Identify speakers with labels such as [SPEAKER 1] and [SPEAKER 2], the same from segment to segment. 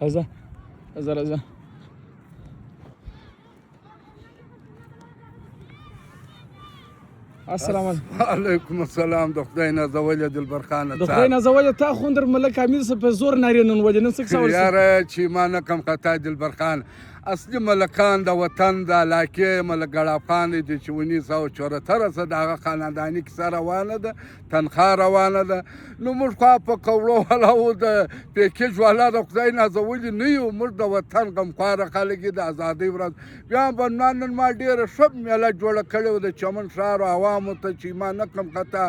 [SPEAKER 1] راځه السلام
[SPEAKER 2] علیکم السلام. د خدای نازولې دلبر خانه
[SPEAKER 1] د خدای نازولې تا خوندر ملک حمید صاحب په زور نارې نن ولې نن څه کیسه ورسې
[SPEAKER 2] یاره چې ما نه کم خطا دلبر خان اصلي ملکان د وطن د علاقې ملک ګړاب خان دی چې 1974 څخه د هغه خانداني کیسه روانه ده، تنخواه روانه ده. نو موږ خوا په کوړو والا او د پیکیج والا د خدای نازولي نه یو، موږ د وطن غمخواره خلک یو، د ازادۍ ورځ بیا به نن ما ډېره ښه میله جوړه کړې وه د چمن ښار عوامو ته چې ما نه کم خطا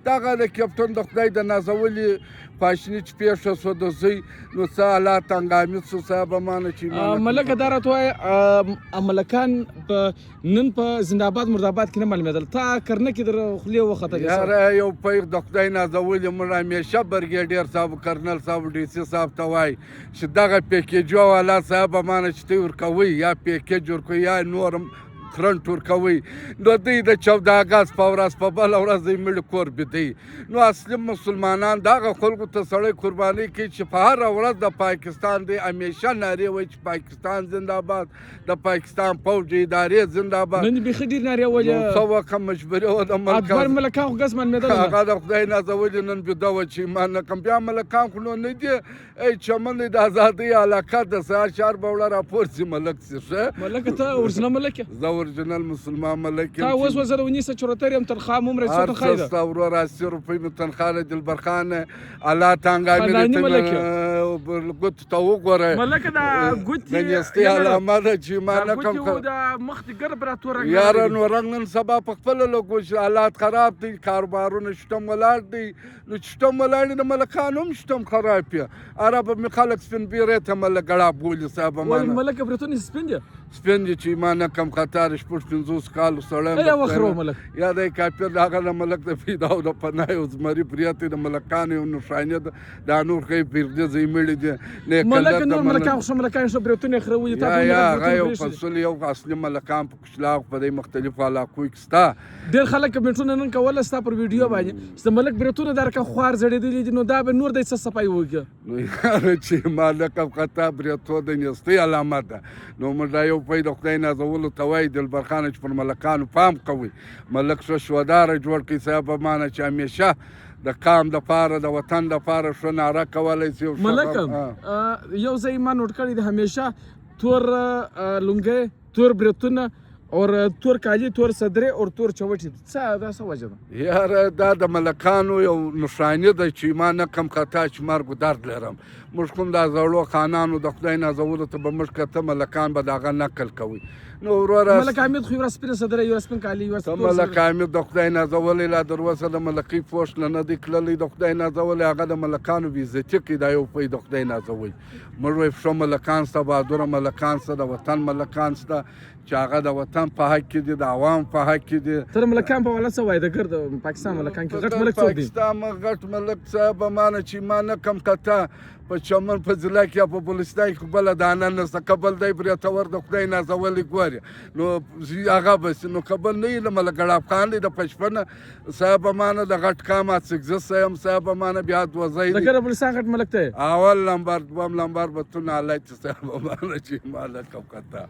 [SPEAKER 2] دغه د کپټن د خدای د نازولي پاشني چې پیښه شوه د زوی نو څه حالات هنګامي څه صاحب مانه چې
[SPEAKER 1] ملکه دا راته وایه ملکان نن په زنده‌آباد مردآباد کې نه معلومېدل، تا کرنه کې در خولې وختلې
[SPEAKER 2] یاره یو پیغ د خدای نازولي موږ همیشه برګېډیر صاحب کرنل صاحب ډي سي صاحب ته وایي چې دغه پیکیجو والا صاحب مانه چې ته ورکوئ یا پیکیج ورکوئ یا نور کرنټ ورکوئ نو دوی د 14 اګست په ورځ په بله ورځ دوی مړي کور بیدوي. نو اصلي مسلمانان دغه خلکو ته سړی قرباني کوي چې په هره ورځ د پاکستان دی همیشه نارې وایي چې پاکستان زنده‌آباد، د پاکستان پوځ ادارې زنده‌آباد.
[SPEAKER 1] نن بیخي ډېر نارې ویلې
[SPEAKER 2] څه وکړم مجبوري وه د
[SPEAKER 1] اکبر ملکان خو ګس معلومېدل
[SPEAKER 2] هغه د خدای نازولي نن بیده وه چې ایمان نه کړم. بیا ملکان خو نو نه دي ای چمن د ازادۍ علاقه د سهار شهر به وړه راپورځي ملک سي ښه
[SPEAKER 1] ملکه ته اورجینل ملک یې
[SPEAKER 2] زه اورجینل مسلمان ملک
[SPEAKER 1] تا اوس وزر 1974 یم تنخواه مو هم رسېدو تنخواه ده
[SPEAKER 2] هر څه ورور 80 روپۍ مې تنخواه ده دلبر خان حالات هنګامي ګوتو ته وګوره
[SPEAKER 1] ملکه دا ګوتې
[SPEAKER 2] د نیستۍ علامه ده چې ما نه کم
[SPEAKER 1] د مخ دې ګرب راته ورنګ
[SPEAKER 2] یاره نو رنګ نن سبا په خپله لګو چې حالات خراب دي، کاروبارونه شتم ولاړ دي. نو چې شتم ولاړ دي د ملکانو هم شتم خراب یې عرب مې خلک سپین بیرې ته ملک ګړاب بولي صاحب
[SPEAKER 1] وایي ملکه برېتونه سپین دي
[SPEAKER 2] سپین دي چې ما نه کم خطا شپږ 50 کالو سړی
[SPEAKER 1] یا وخرو ملک
[SPEAKER 2] یا د کافر د هغه د ملک د فیداو د پناه او زمري پریاتې د ملکانو یو نښانې ده دا نور ښایي پرېږدي ځای مړي دي
[SPEAKER 1] ملکه نور ملکان خو ښه ملکان ښه برېتونه یې خرولي تا
[SPEAKER 2] یا هغه یو فصل یو اصلي ملکان په کشلاغ په دې مختلفو علاقو کې شته.
[SPEAKER 1] ډېر خلک کمنټونه نن کوله ستا پر ویډیو باندې چې د ملک برېتونه درکه خوار زړېدلي دي نو دا به نور دی څه صفایي وکړي
[SPEAKER 2] نو یاره چې ما نه کم خطا برېتو د نیستۍ علامه ده. نو موږ دا یو پی د خدای نازولو ته وایي دلبر خانه چې پر ملکانو پام کوئ. ملک ښه شوداره جوړ کړي صاحب مانه چې همیشه د قام دپاره د وطن دپاره ښه ناره کولی شي.
[SPEAKER 1] ملکه یو ځای ما نوټ کړی دی همیشه تور لونګۍ تور برېتونه اور تور کالي تور صدرې اور تور چوټې څه دا څه وجه ده؟
[SPEAKER 2] یاره دا د ملکانو یو نښانې ده چې ما نه کم خطا چې مرګ درد لرم. موږ کوم دا زړو خانانو د خدای نازولو ته به موږ کته ملکان به د هغه نقل کوي. نو وروره
[SPEAKER 1] ملک حمید خو یوه سپینه صدره یوه سپین کالي یوه
[SPEAKER 2] ملک حمید د خدای نازولی لا در اوسه د ملکۍ پوښ نه دی تللی د خدای نازولی هغه د ملکانو بېعزتي کوي دا یو پی د خدای نازوی. موږ وایو ښه ملکان شته بهادره ملکان شته د وطن ملکان شته چې هغه د وطن په حق کې دي د عوام په حق کې دي.
[SPEAKER 1] ته د ملکان په حواله څه وایې د ګرد پاکستان ملکان کې غټ ملک څوک دی؟
[SPEAKER 2] پاکستان غټ ملک صاحب مانه چې ما نه کم کته په چمن په ضلع کې یا په بلوچستان کې بله دانه نشته کبل دی برېتور د خدای نازولی ګورې نو هغه بس نو کبل نه وي د ملک ګړاب خان دی د پشپنه صاحب مانه د غټ کام سګزس یم صاحب مانه بیا دوه ځای
[SPEAKER 1] د ګرد بلوچستان غټ ملک دی
[SPEAKER 2] اول نمبر دوم نمبر به تو نالای چې صاحب مانه چې ما نه کم کته